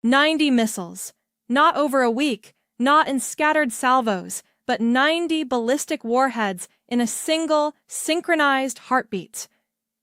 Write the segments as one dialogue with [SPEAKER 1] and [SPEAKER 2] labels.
[SPEAKER 1] 90 missiles. Not over a week, not in scattered salvos, but 90 ballistic warheads in a single, synchronized heartbeat.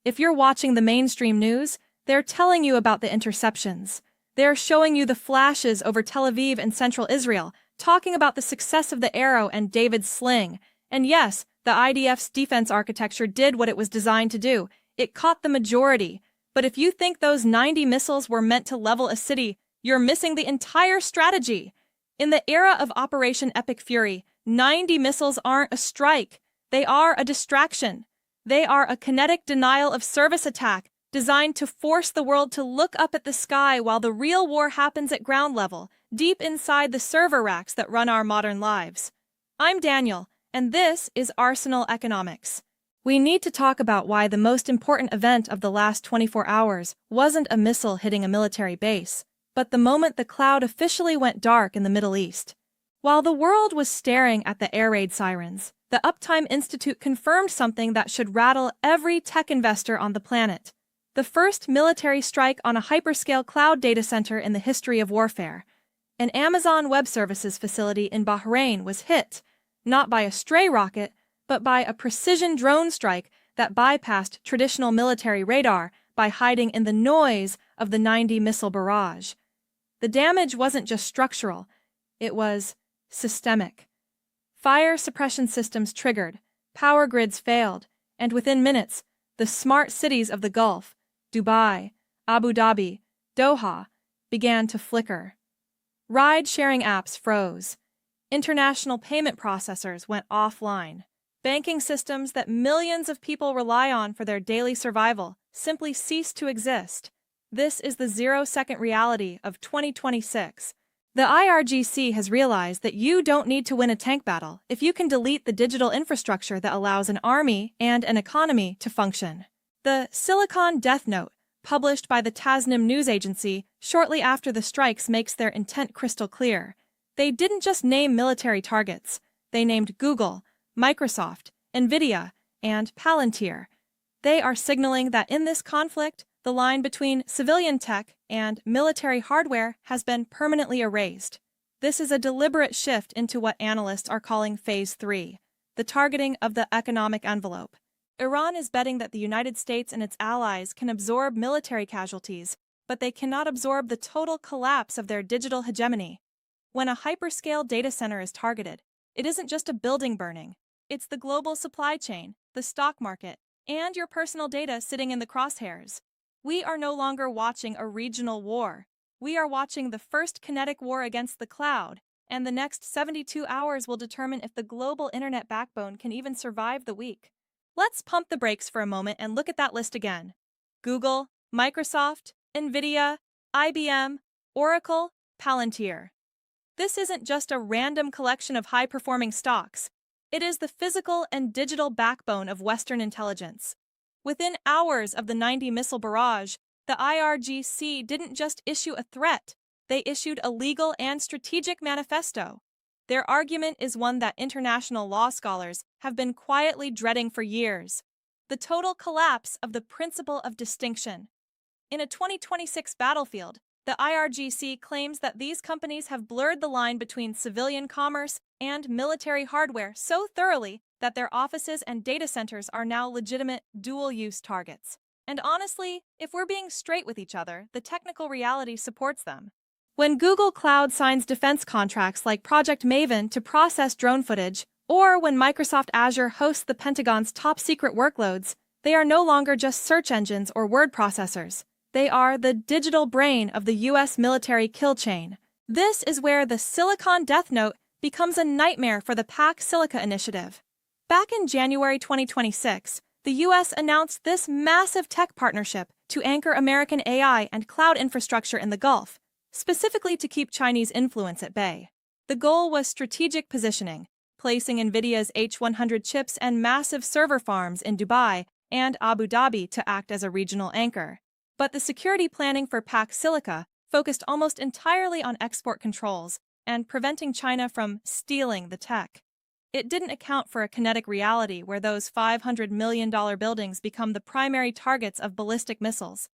[SPEAKER 1] If you're watching the mainstream news, they're telling you about the interceptions. They're showing you the flashes over Tel Aviv and central Israel, talking about the success of the Arrow and David's sling. And yes, the IDF's defense architecture did what it was designed to do. It caught the majority. But if you think those 90 missiles were meant to level a city, you're missing the entire strategy. In the era of Operation Epic Fury, 90 missiles aren't a strike. They are a distraction. They are a kinetic denial of service attack designed to force the world to look up at the sky while the real war happens at ground level, deep inside the server racks that run our modern lives. I'm Daniel, and this is Arsenal Economics. We need to talk about why the most important event of the last 24 hours wasn't a missile hitting a military base, but the moment the cloud officially went dark in the Middle East. While the world was staring at the air raid sirens, the Uptime Institute confirmed something that should rattle every tech investor on the planet. The first military strike on a hyperscale cloud data center in the history of warfare. An Amazon Web Services facility in Bahrain was hit, not by a stray rocket, but by a precision drone strike that bypassed traditional military radar by hiding in the noise of the 90 missile barrage. The damage wasn't just structural, it was systemic. Fire suppression systems triggered, power grids failed, and within minutes, the smart cities of the Gulf, Dubai, Abu Dhabi, Doha, began to flicker. Ride-sharing apps froze. International payment processors went offline. Banking systems that millions of people rely on for their daily survival simply ceased to exist. This is the zero-second reality of 2026. The IRGC has realized that you don't need to win a tank battle if you can delete the digital infrastructure that allows an army and an economy to function. The Silicon Death Note, published by the Tasnim news agency shortly after the strikes, makes their intent crystal clear. They didn't just name military targets. They named Google, Microsoft, Nvidia, and Palantir. They are signaling that in this conflict, the line between civilian tech and military hardware has been permanently erased. This is a deliberate shift into what analysts are calling Phase 3, the targeting of the economic envelope. Iran is betting that the United States and its allies can absorb military casualties, but they cannot absorb the total collapse of their digital hegemony. When a hyperscale data center is targeted, it isn't just a building burning. It's the global supply chain, the stock market, and your personal data sitting in the crosshairs. We are no longer watching a regional war. We are watching the first kinetic war against the cloud, and the next 72 hours will determine if the global internet backbone can even survive the week. Let's pump the brakes for a moment and look at that list again. Google, Microsoft, Nvidia, IBM, Oracle, Palantir. This isn't just a random collection of high-performing stocks. It is the physical and digital backbone of Western intelligence. Within hours of the 90 missile barrage, the IRGC didn't just issue a threat, they issued a legal and strategic manifesto. Their argument is one that international law scholars have been quietly dreading for years: the total collapse of the principle of distinction. In a 2026 battlefield, the IRGC claims that these companies have blurred the line between civilian commerce and military hardware so thoroughly that their offices and data centers are now legitimate dual-use targets. And honestly, if we're being straight with each other, the technical reality supports them. When Google Cloud signs defense contracts like Project Maven to process drone footage, or when Microsoft Azure hosts the Pentagon's top-secret workloads, they are no longer just search engines or word processors. They are the digital brain of the U.S. military kill chain. This is where the Silicon Death Note becomes a nightmare for the Pax Silica initiative. Back in January 2026, the U.S. announced this massive tech partnership to anchor American AI and cloud infrastructure in the Gulf, specifically to keep Chinese influence at bay. The goal was strategic positioning, placing Nvidia's H100 chips and massive server farms in Dubai and Abu Dhabi to act as a regional anchor. But the security planning for Pax Silica focused almost entirely on export controls and preventing China from stealing the tech. It didn't account for a kinetic reality where those $500 million buildings become the primary targets of ballistic missiles.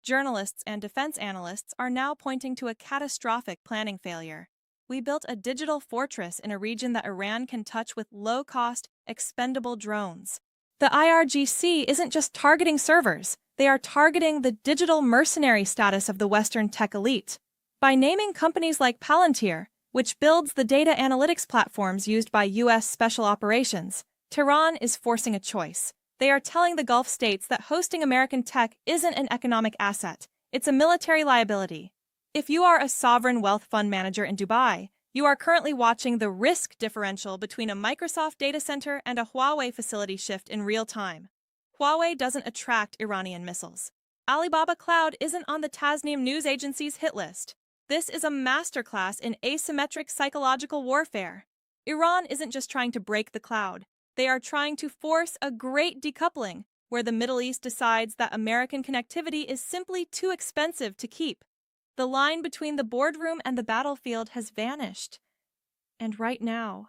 [SPEAKER 1] Journalists and defense analysts are now pointing to a catastrophic planning failure. We built a digital fortress in a region that Iran can touch with low-cost, expendable drones. The IRGC isn't just targeting servers, they are targeting the digital mercenary status of the Western tech elite. By naming companies like Palantir, which builds the data analytics platforms used by U.S. Special Operations, Tehran is forcing a choice. They are telling the Gulf states that hosting American tech isn't an economic asset, it's a military liability. If you are a sovereign wealth fund manager in Dubai, you are currently watching the risk differential between a Microsoft data center and a Huawei facility shift in real time. Huawei doesn't attract Iranian missiles. Alibaba Cloud isn't on the Tasnim news agency's hit list. This is a masterclass in asymmetric psychological warfare. Iran isn't just trying to break the cloud. They are trying to force a great decoupling, where the Middle East decides that American connectivity is simply too expensive to keep. The line between the boardroom and the battlefield has vanished. And right now,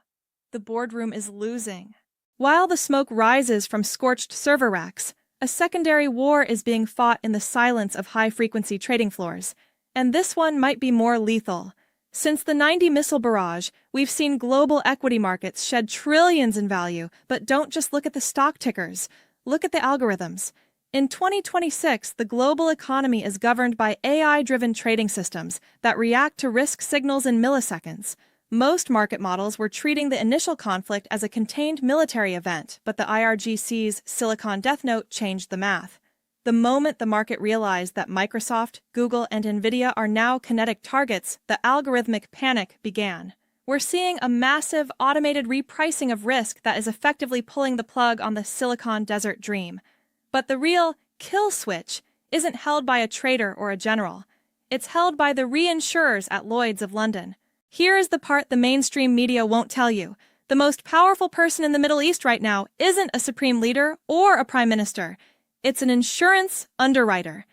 [SPEAKER 1] the boardroom is losing. While the smoke rises from scorched server racks, a secondary war is being fought in the silence of high-frequency trading floors. And this one might be more lethal. Since the 90 missile barrage, we've seen global equity markets shed trillions in value, but don't just look at the stock tickers. Look at the algorithms. In 2026, the global economy is governed by AI-driven trading systems that react to risk signals in milliseconds. Most market models were treating the initial conflict as a contained military event, but the IRGC's Silicon Death Note changed the math. The moment the market realized that Microsoft, Google, and Nvidia are now kinetic targets, the algorithmic panic began. We're seeing a massive automated repricing of risk that is effectively pulling the plug on the Silicon Desert dream. But the real kill switch isn't held by a trader or a general. It's held by the reinsurers at Lloyd's of London. Here is the part the mainstream media won't tell you. The most powerful person in the Middle East right now isn't a supreme leader or a prime minister. It's an insurance underwriter.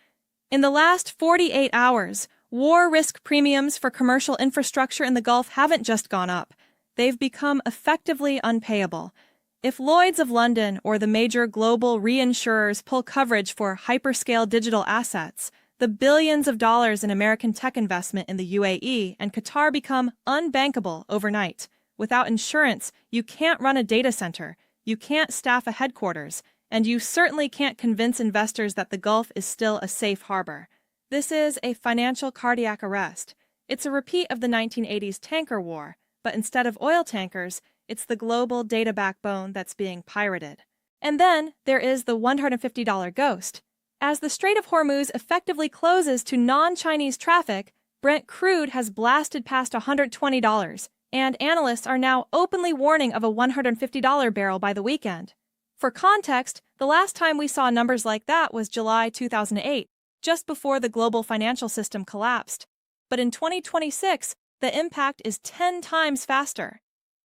[SPEAKER 1] In the last 48 hours, war risk premiums for commercial infrastructure in the Gulf haven't just gone up. They've become effectively unpayable. If Lloyd's of London or the major global reinsurers pull coverage for hyperscale digital assets, the billions of dollars in American tech investment in the UAE and Qatar become unbankable overnight. Without insurance, you can't run a data center, you can't staff a headquarters, and you certainly can't convince investors that the Gulf is still a safe harbor. This is a financial cardiac arrest. It's a repeat of the 1980s tanker war, but instead of oil tankers, it's the global data backbone that's being pirated. And then there is the $150 ghost. As the Strait of Hormuz effectively closes to non-Chinese traffic, Brent Crude has blasted past $120, and analysts are now openly warning of a $150 barrel by the weekend. For context, the last time we saw numbers like that was July 2008, just before the global financial system collapsed. But in 2026, the impact is 10 times faster.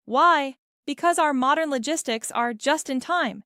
[SPEAKER 1] Why? Because our modern logistics are just in time.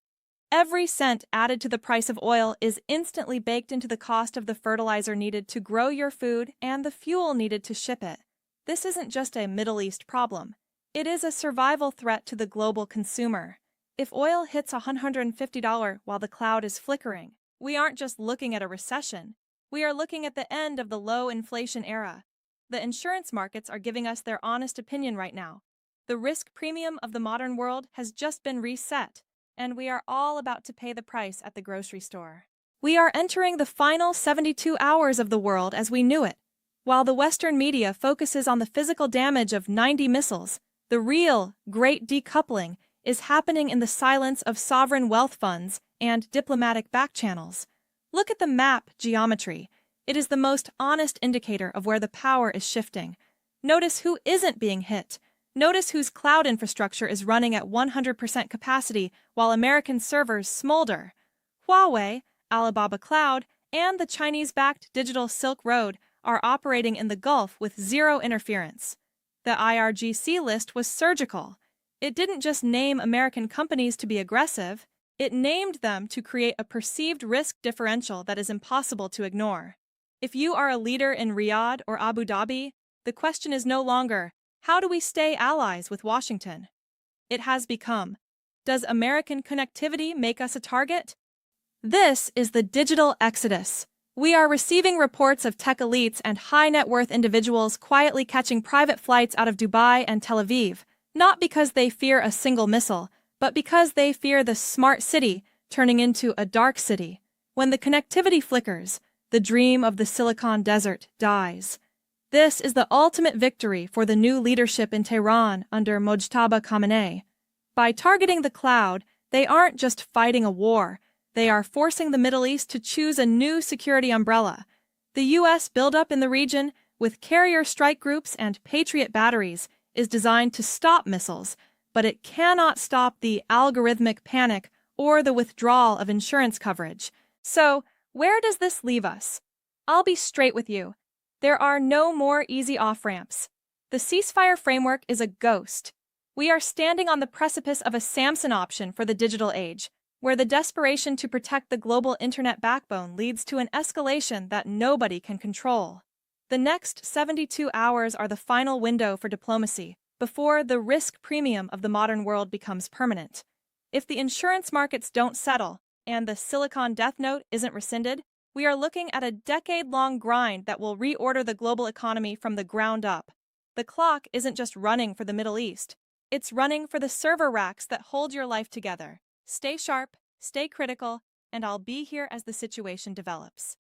[SPEAKER 1] Every cent added to the price of oil is instantly baked into the cost of the fertilizer needed to grow your food and the fuel needed to ship it. This isn't just a Middle East problem. It is a survival threat to the global consumer. If oil hits $150 while the cloud is flickering, we aren't just looking at a recession. We are looking at the end of the low inflation era. The insurance markets are giving us their honest opinion right now. The risk premium of the modern world has just been reset, and we are all about to pay the price at the grocery store. We are entering the final 72 hours of the world as we knew it. While the Western media focuses on the physical damage of 90 missiles, the real great decoupling is happening in the silence of sovereign wealth funds and diplomatic backchannels. Look at the map geometry. It is the most honest indicator of where the power is shifting. Notice who isn't being hit. Notice whose cloud infrastructure is running at 100% capacity while American servers smolder. Huawei, Alibaba Cloud, and the Chinese-backed digital Silk Road are operating in the Gulf with zero interference. The IRGC list was surgical. It didn't just name American companies to be aggressive, it named them to create a perceived risk differential that is impossible to ignore. If you are a leader in Riyadh or Abu Dhabi, the question is no longer, how do we stay allies with Washington? It has become, does American connectivity make us a target? This is the digital exodus. We are receiving reports of tech elites and high net worth individuals quietly catching private flights out of Dubai and Tel Aviv, not because they fear a single missile, but because they fear the smart city turning into a dark city. When the connectivity flickers, the dream of the Silicon Desert dies. This is the ultimate victory for the new leadership in Tehran under Mojtaba Khamenei. By targeting the cloud, they aren't just fighting a war, they are forcing the Middle East to choose a new security umbrella. The U.S. buildup in the region, with carrier strike groups and Patriot batteries, is designed to stop missiles, but it cannot stop the algorithmic panic or the withdrawal of insurance coverage. So, where does this leave us? I'll be straight with you. There are no more easy off-ramps. The ceasefire framework is a ghost. We are standing on the precipice of a Samson option for the digital age, where the desperation to protect the global internet backbone leads to an escalation that nobody can control. The next 72 hours are the final window for diplomacy, before the risk premium of the modern world becomes permanent. If the insurance markets don't settle, and the Silicon Death Note isn't rescinded, we are looking at a decade-long grind that will reorder the global economy from the ground up. The clock isn't just running for the Middle East. It's running for the server racks that hold your life together. Stay sharp, stay critical, and I'll be here as the situation develops.